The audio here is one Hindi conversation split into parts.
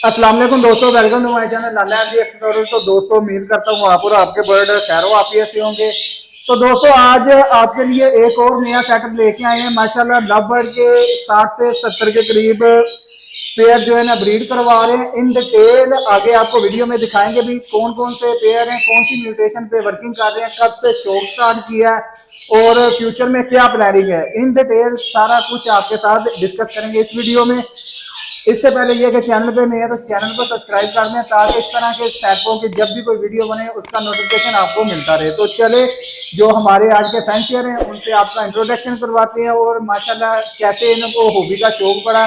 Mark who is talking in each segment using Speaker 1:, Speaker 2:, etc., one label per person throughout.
Speaker 1: अस्सलाम वालेकुम दोस्तों, welcome to my channel Lala ji explorer. तो दोस्तों उम्मीद करता हूँ आप और आपके बर्ड खैरो आफियत से होंगे। तो दोस्तों आज आपके लिए एक और नया सेटअप लेके आए हैं। माशाल्लाह लव बर्ड के 60 से 70 के करीब पेयर जो है ना ब्रीड करवा रहे हैं। इन डिटेल आगे आपको वीडियो में दिखाएंगे भी कौन कौन से पेयर हैं, कौन सी म्यूटेशन पे वर्किंग कर रहे हैं, कब से शौक स्टार्ट किया है और फ्यूचर में क्या प्लानिंग है। इन डिटेल सारा कुछ आपके साथ डिस्कस करेंगे इस वीडियो में। इससे पहले ये कि चैनल पे नहीं है तो चैनल को सब्सक्राइब कर दें ताकि इस तरह के सेटअपों की जब भी कोई वीडियो बने उसका नोटिफिकेशन आपको मिलता रहे। तो चले जो हमारे आज के फैंसियर हैं उनसे आपका इंट्रोडक्शन करवाते हैं और माशाल्लाह कैसे इनको हॉबी का शौक पड़ा,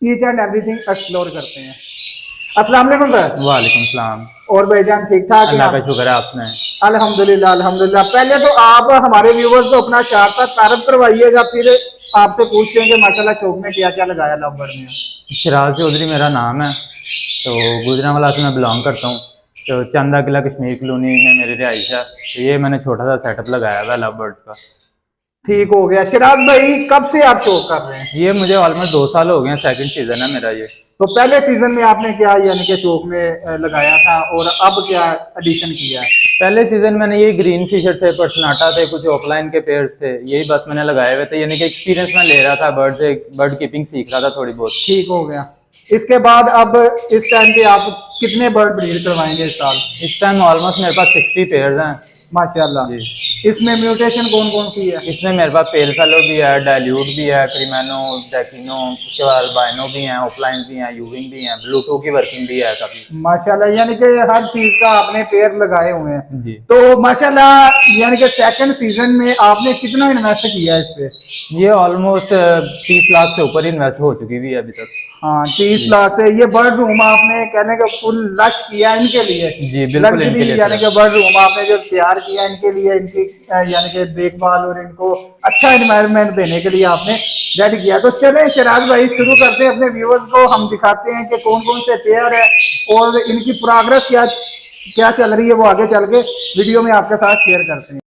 Speaker 1: ईच एंड एवरीथिंग एक्सप्लोर करते हैं। अस्सलाम वालेकुम सर।
Speaker 2: वालेकुम सलाम।
Speaker 1: और भाईजान ठीक ठाक?
Speaker 2: अल्लाह का शुक्र है आपने।
Speaker 1: अल्हम्दुलिल्लाह अल्हम्दुलिल्लाह। पहले तो आप हमारे व्यूवर्स को अपना चार सा तारफ करवाइएगा, फिर आपसे पूछते हैं कि माशाल्लाह शौक में क्या क्या लगाया लवबर्ड में।
Speaker 2: शिराज चौधरी मेरा नाम है, तो गुजरांवाला से मैं बिलोंग करता हूँ। तो चंदा किला कश्मीर कॉलोनी में मेरी रिहाइश है। तो ये मैंने छोटा सा सेटअप लगाया हुआ है लव बर्ड्स का।
Speaker 1: ठीक हो गया। शिराज भाई कब से आप शौक कर रहे हैं?
Speaker 2: ये मुझे ऑलमोस्ट 2 साल हो गए हैं, सेकंड सीजन है मेरा ये।
Speaker 1: तो पहले सीजन में आपने क्या यानी कि शौक में लगाया था और अब क्या एडिशन किया है?
Speaker 2: पहले सीजन मैंने ये ग्रीन फिशर थे, पर्सनाटा थे, कुछ ऑफलाइन के पेड़ थे, यही बस मैंने लगाए हुए थे। यानी कि एक्सपीरियंस मैं ले रहा था बर्ड से, बर्ड कीपिंग सीख रहा था थोड़ी बहुत।
Speaker 1: ठीक हो गया। इसके बाद अब इस टाइम पे आप कितने बर्ड ब्रीड करवाएंगे इस साल?
Speaker 2: इस टाइम ऑलमोस्ट मेरे पास 60 पेयर्स हैं
Speaker 1: माशाल्लाह।
Speaker 2: जी।
Speaker 1: इसमें म्यूटेशन कौन कौन सी है?
Speaker 2: इसमें मेरे पास पेल फेलो भी है, डायल्यूट भी है, क्रीमेनो, डेकिनो, उसके बाद अल्बाइनो भी हैं, ऑफलाइन भी हैं, यूविंग भी हैं, ब्लूटूथ की वर्किंग भी है काफी।
Speaker 1: माशाल्लाह, यानी कि हर चीज का आपने पेयर लगाए हुए हैं
Speaker 2: जी।
Speaker 1: तो माशाल्लाह। यानी कि सेकंड सीजन में आपने कितना इन्वेस्ट किया है इस पे?
Speaker 2: ये ऑलमोस्ट 30 लाख से ऊपर इन्वेस्ट हो चुकी हुई है अभी तक।
Speaker 1: हाँ 30 लाख से। ये बर्ड रूम आपने कहने का फुल लश किया इनके लिए?
Speaker 2: जी बिल्कुल इनके लिए।
Speaker 1: यानी कि बर्ड रूम आपने जो तैयार किया इनके लिए, इनकी यानी कि देखभाल और इनको अच्छा एनवायरनमेंट देने के लिए आपने रेडी किया। तो चले शिराज भाई शुरू करते हैं, अपने व्यूअर्स को हम दिखाते हैं कि कौन कौन से पेयर है और इनकी प्रोग्रेस क्या क्या चल रही है, वो आगे चल के वीडियो में आपके साथ शेयर करते हैं।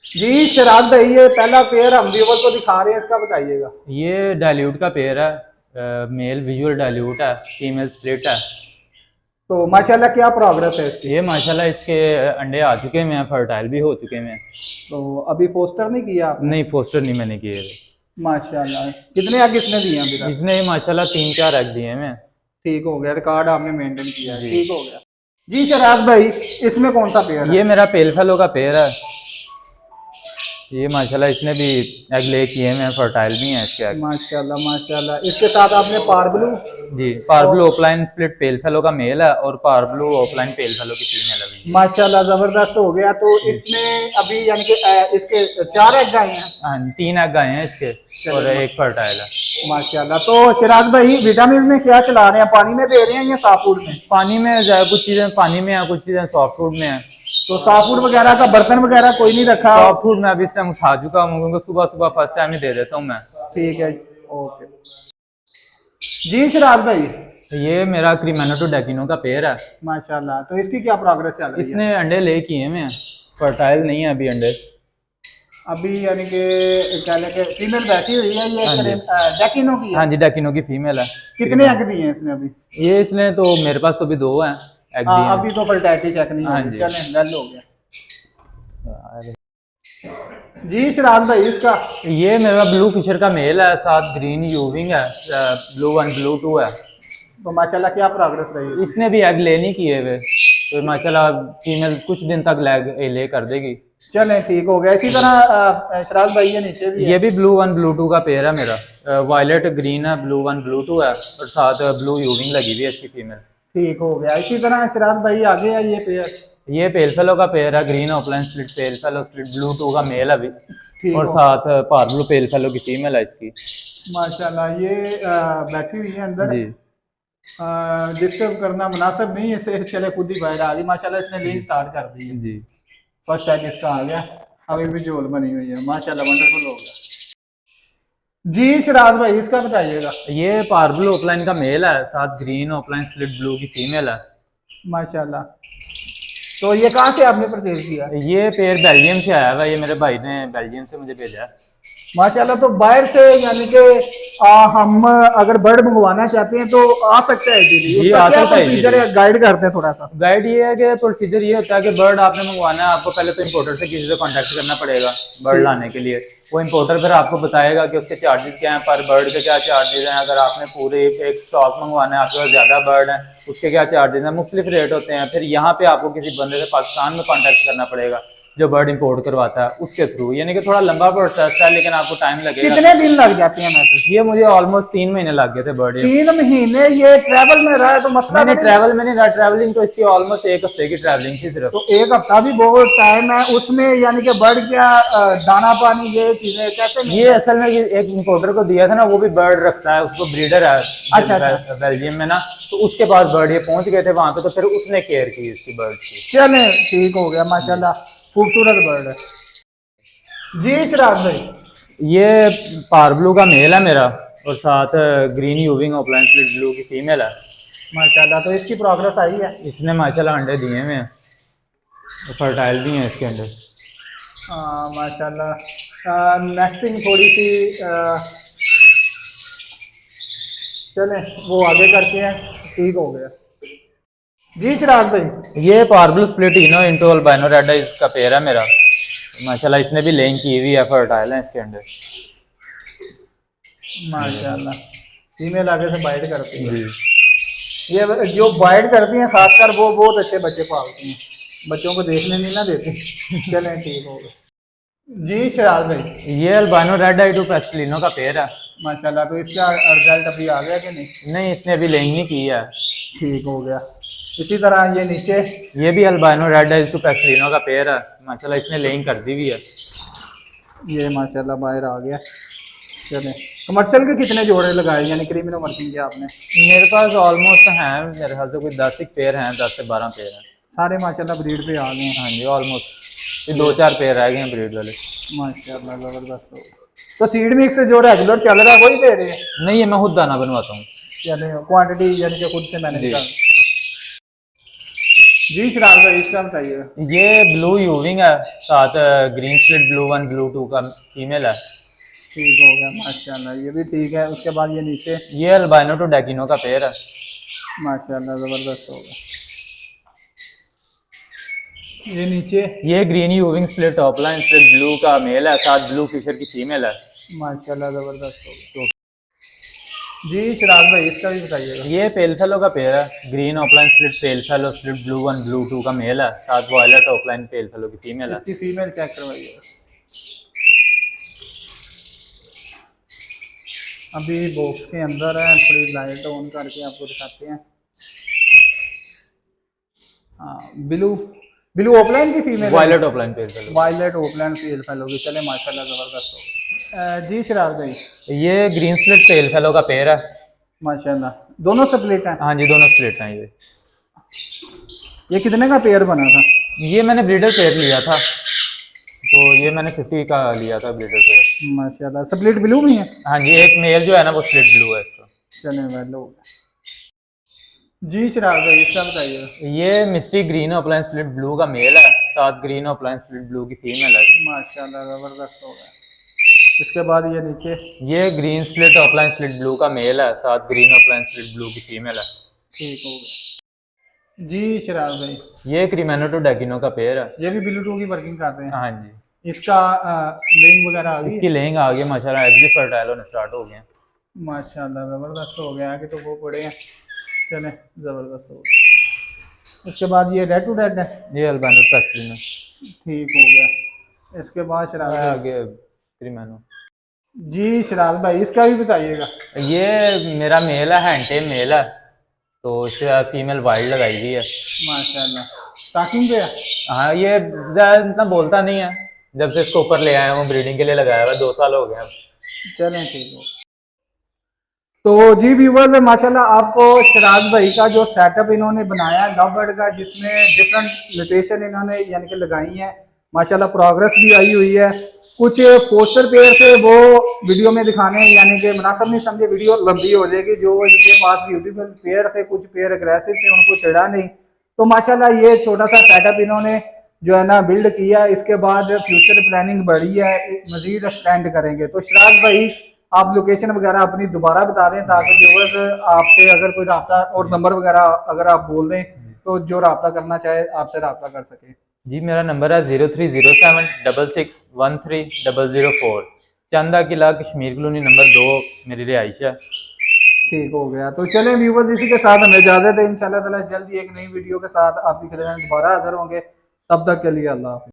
Speaker 1: जी शिराज भाई ये पहला पेयर हम व्यूअर्स को दिखा रहे हैं, इसका बताइएगा।
Speaker 2: ये डायल्यूट का पेयर है, मेल विजुअल डायल्यूट है, फीमेल स्प्लिट है।
Speaker 1: तो माशाल्लाह क्या प्रोग्रेस है इसकी?
Speaker 2: ये माशाल्लाह इसके अंडे आ चुके हैं, फर्टाइल भी हो चुके हैं।
Speaker 1: तो अभी पोस्टर नहीं किया आपने?
Speaker 2: नहीं फोस्टर नहीं मैंने किए।
Speaker 1: माशाल्लाह। कितने एग इसने दिए अभी तक?
Speaker 2: इसने माशाल्लाह 3-4 एग दिए हैं।
Speaker 1: ठीक हो गया, रिकॉर्ड आपने मेंटेन किया है। ठीक हो गया। जी शराज भाई इसमें कौन सा पेयर है?
Speaker 2: ये मेरा पेल फेलो का पेयर है। ये माशाल्लाह इसने भी एग ले किए हैं, फर्टाइल भी हैं इसके एग।
Speaker 1: माशाल्लाह माशाल्लाह। इसके साथ आपने पारब्लू?
Speaker 2: जी parblue opaline split pale fallow का मेल है और पारब्लू ऑफलाइन पेल फेलो की फीमेल है।
Speaker 1: माशाल्लाह जबरदस्त हो गया। तो इसमें अभी यानी कि इसके 4 एग आए हैं?
Speaker 2: हाँ 3 एग आए हैं इसके और एक फर्टाइल है।
Speaker 1: माशाल्लाह। तो शिराज भाई विटामिन में क्या चला रहे हैं, पानी में दे रहे हैं या सॉफ्ट फूड में?
Speaker 2: पानी में कुछ चीजें पानी में है, कुछ चीजें सॉफ्ट फूड में है।
Speaker 1: तो सॉफ्ट फूड वगैरह का बर्तन वगैरह कोई नहीं रखा?
Speaker 2: सॉफ्ट फूड में अभी इस टाइम उठा चुका हूँ क्योंकि सुबह सुबह फर्स्ट टाइम ही दे देता हूँ मैं।
Speaker 1: ठीक है ओके। जी शिराज भाई
Speaker 2: ये मेरा क्रीमेनो टू डेकिनो का पेयर है।
Speaker 1: माशाल्लाह। तो इसकी क्या प्रोग्रेस चल रही है?
Speaker 2: इसने अंडे ले किए हैं, फर्टाइल नहीं है अभी अंडे।
Speaker 1: अभी यानी कि क्या लेके फीमेल बैठी हुई है ये डेकिनो की है?
Speaker 2: हाँ जी डेकिनो की फीमेल है।
Speaker 1: कितने एग दिए हैं इसने अभी?
Speaker 2: ये इसने तो मेरे पास तो भी 2 हैं एग दिए हैं।
Speaker 1: अभी तो फर्टिलिटी चेक नहीं
Speaker 2: हाँ
Speaker 1: हुई।
Speaker 2: जी।
Speaker 1: चलें वेल हो गया। जी सिराज भाई इसका?
Speaker 2: ये मेरा ब्लू फिशर का मेल है, साथ ग्रीन यूविंग है, ब्लू 1 ब्लू 2 है।
Speaker 1: तो माशाल्लाह क्या प्रोग्रेस रही?
Speaker 2: इसने भी एग ले नहीं किए हुए, तो माशाल्लाह फीमेल कुछ दिन तक ले कर देगी।
Speaker 1: चलें ठीक हो गया। इसी तरह शराज भाई ये नीचे भी है।
Speaker 2: ये भी ब्लू 1 ब्लू 2 का पेयर है मेरा, वायलेट ग्रीन है, ब्लू 1 ब्लू 2 है और साथ ब्लू यूविंग लगी हुई है इसकी फीमेल।
Speaker 1: ठीक हो गया। इसी तरह शराज भाई आगे है ये पेयर?
Speaker 2: ये पेल फेलो का पेयर है, green offline split pale fellow split blue 2 का मेल है अभी और साथ पारब्लू पेल फेलो की फीमेल है इसकी।
Speaker 1: माशाल्लाह। ये बैठी हुई है अंदर
Speaker 2: जी।
Speaker 1: डिस्टर्ब करना मुनासिब नहीं है इसे, चले खुद ही बाहर आ गई। माशाल्लाह इसने लीन स्टार्ट कर दी है।
Speaker 2: जी
Speaker 1: फर्स्ट टाइम इसका आ गया, अभी भी झोल बनी हुई है। माशाल्लाह वंडरफुल हो गया। जी शिराज भाई इसका बताइएगा।
Speaker 2: ये पारब्लू ऑफलाइन का मेल है, साथ ग्रीन ऑफलाइन स्प्लिट ब्लू की फीमेल है।
Speaker 1: माशाल्लाह। तो ये कहाँ से आपने परचेज किया?
Speaker 2: ये पेयर बेल्जियम से आया हुआ, ये मेरे भाई ने बेल्जियम से मुझे भेजा है।
Speaker 1: माशाल्लाह। तो बाहर से यानी कि हम अगर बर्ड मंगवाना चाहते हैं तो आ सकता है जी?
Speaker 2: जी
Speaker 1: उसका
Speaker 2: आ
Speaker 1: क्या
Speaker 2: सकता है
Speaker 1: प्रोसीजर है, गाइड करते हैं थोड़ा सा।
Speaker 2: गाइड ये है कि प्रोसीजर ये होता है कि बर्ड आपने मंगवाना है, आपको पहले तो इंपोर्टर से किसी से कांटेक्ट करना पड़ेगा बर्ड
Speaker 1: ठीक।
Speaker 2: लाने के लिए। वो इंपोर्टर फिर आपको बताएगा कि उसके चार्जेस क्या हैं, पर बर्ड के क्या चार्जेस हैं। अगर आपने पूरे एक स्टॉक मंगवाना है, आपके पास ज़्यादा बर्ड हैं, उसके क्या चार्जेस हैं, मुख्तलिफ रेट होते हैं। फिर यहाँ पे आपको किसी बंदे से पाकिस्तान में कॉन्टैक्ट करना पड़ेगा जो बर्ड इंपोर्ट करवाता है, उसके थ्रू। यानी कि थोड़ा लंबा प्रोसेस है, लेकिन आपको टाइम लगेगा।
Speaker 1: कितने दिन लग जाते हैं वैसे?
Speaker 2: ये मुझे ऑलमोस्ट 3 महीने लग गए थे बर्ड।
Speaker 1: 3 महीने? ये ट्रैवल में रहा है तो मसला
Speaker 2: नहीं
Speaker 1: तो
Speaker 2: नहीं,
Speaker 1: नहीं?
Speaker 2: ट्रैवल में नहीं रहा। ट्रैवलिंग तो इसकी ऑलमोस्ट 1 हफ्ते की ट्रैवलिंग थी सिर्फ।
Speaker 1: तो 1 हफ्ता भी बहुत टाइम है उसमें, यानी कि बर्ड क्या दाना पानी ये चीजें कैसे
Speaker 2: ये
Speaker 1: मिलता है?
Speaker 2: असल में ये एक इंपोर्टर को दिया था ना, वो भी बर्ड रखता है, उसको ब्रीडर है
Speaker 1: अच्छा अच्छा।
Speaker 2: बेल्जियम में ना। तो उसके पास बर्ड ये पहुंच गए थे वहां पे, तो फिर उसने केयर की इसकी बर्ड की।
Speaker 1: चले ठीक हो गया माशाल्लाह, खूबसूरत बर्ड है जी। शराब भाई,
Speaker 2: ये पार ब्लू का मेल है मेरा, और साथ ग्रीन यूविंग ऑफलाइन स्लिट ब्लू की फीमेल है।
Speaker 1: माशाल्लाह तो इसकी प्रोग्रेस आई है?
Speaker 2: इसने माशाल्लाह अंडे दिए हुए हैं, फर्टाइल भी हैं इसके अंडे।
Speaker 1: माशाल्लाह। नेस्टिंग थोड़ी सी चले वो आगे करते हैं, ठीक हो गया जी। चिराग भाई,
Speaker 2: ये parblue split ino into albino red है, इसका पेयर है मेरा। माशाल्लाह इसने भी लेंग की हुई है, फर्टाइल है इसके अंडे।
Speaker 1: माशाल्लाह फीमेल आगे से बाइट करती है।
Speaker 2: जी।
Speaker 1: ये जो बाइट करती हैं खासकर वो बहुत अच्छे बच्चे पालती हैं, बच्चों को देखने नहीं ना देती। चलें ठीक हो गया जी। शराज भाई,
Speaker 2: ये अल्बाइनो रेड आई टू पेस्टलिनो का पेयर है।
Speaker 1: माशाल्लाह तो इसका रिजल्ट अभी आ गया कि नहीं?
Speaker 2: नहीं, इसने अभी लेंग नहीं की है।
Speaker 1: ठीक हो गया। इसी तरह ये नीचे,
Speaker 2: ये भी अल्बाइनो रेड आई टू पेस्टलिनो का पेयर है। माशाल्लाह इसने लेंग कर दी हुई है।
Speaker 1: ये माशाल्लाह बाहर आ गया। चलें, कमर्शियल के कितने जोड़े लगाए यानी क्रीमिनो वर्किंग के आपने?
Speaker 2: मेरे पास ऑलमोस्ट हैं, मेरे ख्याल से कोई 10 एक पेयर हैं, 10 से 12 पेयर हैं।
Speaker 1: सारे माशाल्लाह ब्रीड पे आ गए हैं।
Speaker 2: हाँ जी, ऑलमोस्ट। ये 2-4 पेयर रह गए हैं ब्रीड वाले।
Speaker 1: माशाल्लाह ज़बरदस्त हो गया। तो सीड मिक्स जो रेगुलर चल रहा है वही दे रहे हैं?
Speaker 2: नहीं, ये मैं खुद दाना बनवाता हूँ।
Speaker 1: चले, क्वांटिटी यानी कि खुद से मैनेज
Speaker 2: जी।
Speaker 1: कर जी। शराब भाई इसका बताइएगा।
Speaker 2: ये ब्लू यूविंग है, साथ ग्रीन स्लिट ब्लू 1 ब्लू 2 का फीमेल है।
Speaker 1: ठीक हो गया माशाल्लाह, ये भी ठीक है। उसके बाद ये नीचे,
Speaker 2: ये अल्बाइनो टू डेकिनो का पेयर है।
Speaker 1: माशाल्लाह ज़बरदस्त हो गया। ये नीचे,
Speaker 2: ये green यूविंग slit offline slit blue का मेल है, साथ ब्लू फिशर की फीमेल है।
Speaker 1: माशाल्लाह ज़बरदस्त हो गया जी। शराब भाई इसका भी बताइएगा।
Speaker 2: ये पेल फेलो का पेयर है, green offline slit pale fellow slit blue 1 blue 2 का मेल है, साथ वॉयलेट ऑफलाइन पेल फेलो की फीमेल है।
Speaker 1: इसकी फीमेल चेक करवाइएगा। अभी बॉक्स के अंदर है, थोड़ी लाइट ऑन करके आपको दिखाते हैं। हाँ, ब्लू ब्लू ऑफलाइन की female,
Speaker 2: violet opaline pale fallow.
Speaker 1: Violet opaline pale फैलोगी। चले माशाल्लाह ज़बरदस्त हो जी। शराब भाई,
Speaker 2: ये ग्रीन स्लिट पेल फेलो का पेयर है।
Speaker 1: माशाल्लाह दोनों स्प्लिट हैं?
Speaker 2: हाँ जी, दोनों स्प्लिट हैं।
Speaker 1: ये कितने का पेयर बना था?
Speaker 2: ये मैंने ब्रीडर पेयर लिया था, तो ये मैंने 50 का लिया था ब्रीडर पेयर।
Speaker 1: माशाल्लाह स्प्लिट ब्लू भी है?
Speaker 2: हाँ जी, एक मेल जो है ना वो स्प्लिट ब्लू है इसका।
Speaker 1: चले वेल हो गया जी। शराब भाई इसका बताइए।
Speaker 2: ये मिस्टी ग्रीन ऑफलाइन स्प्लिट ब्लू का मेल है, साथ ग्रीन ऑफलाइन स्प्लिट ब्लू की फीमेल है।
Speaker 1: माशाल्लाह ज़बरदस्त हो गया। इसके बाद ये नीचे,
Speaker 2: ये green split offline split blue का मेल है, साथ ग्रीन ऑफलाइन स्प्लिट ब्लू की फीमेल है।
Speaker 1: ठीक हो गया जी। शराब भाई,
Speaker 2: ये क्रीमेनो टू डेकिनो का पेयर है।
Speaker 1: ये भी ब्लू की वर्किंग कर रहे हैं?
Speaker 2: हाँ जी,
Speaker 1: इसका लिंक वगैरह आ गई?
Speaker 2: इसकी लेंग आ गई माशाल्लाह, एग्जी फर्टाइल होने स्टार्ट हो गए हैं।
Speaker 1: माशाल्लाह ज़बरदस्त हो गया कि तो वो पड़े हैं। चले ज़बरदस्त हो गया। उसके बाद ये रेड टू रेड है?
Speaker 2: ये अल्बानो पेस्टलिनो।
Speaker 1: ठीक हो गया। इसके बाद शराब भाई,
Speaker 2: आगे क्रीमेनो।
Speaker 1: जी। शराब भाई इसका भी बताइएगा।
Speaker 2: ये मेरा मेल है, हैंटे मेल है, तो इससे फीमेल वाइल्ड लगाई हुई है।
Speaker 1: माशाल्लाह स्टार्टिंग पे है?
Speaker 2: हाँ, ये ज़्यादा इतना बोलता नहीं है, जब से इसको ऊपर ले आए हैं वो ब्रीडिंग के लिए लगाया हुआ है, 2 साल हो गए हैं।
Speaker 1: चलें ठीक हो। तो जी व्यूवर्स, माशाल्लाह आपको शराज भाई का जो सेटअप इन्होंने बनाया लव बर्ड का, जिसमें डिफरेंट लोकेशन इन्होंने यानी कि लगाई है, माशाल्लाह प्रोग्रेस भी आई हुई है। कुछ पोस्टर पेयर से वो वीडियो में दिखाने यानी कि मुनासिब नहीं समझे, वीडियो लंबी हो जाएगी। जो इनके पास ब्यूटीफुल पेयर थे, कुछ पेयर एग्रेसिव थे, उनको छेड़ा नहीं। तो माशाल्लाह ये छोटा सा सेटअप इन्होंने जो है ना बिल्ड किया, इसके बाद फ्यूचर प्लानिंग बढ़ी है, मजीद एक्सटेंड करेंगे। तो शराज भाई आप लोकेशन वगैरह अपनी दोबारा बता दें ताकि व्यूअर्स आपसे अगर कोई रब्ता और नंबर वगैरह अगर आप बोल दें तो जो रब्ता करना चाहे आपसे रब्ता कर सके।
Speaker 2: जी मेरा नंबर है 030766130004। चंदा किला कश्मीर कॉलोनी नंबर 2 मेरी रिहाइश है।
Speaker 1: ठीक हो गया। तो चलें व्यूवर्स, इसी के साथ हमें इजाजत है। इंशाल्लाह ताला जल्दी एक नई वीडियो के साथ आपकी खिदमत में दोबारा हाजिर होंगे। तब तक के लिए अल्लाह हाफिज़।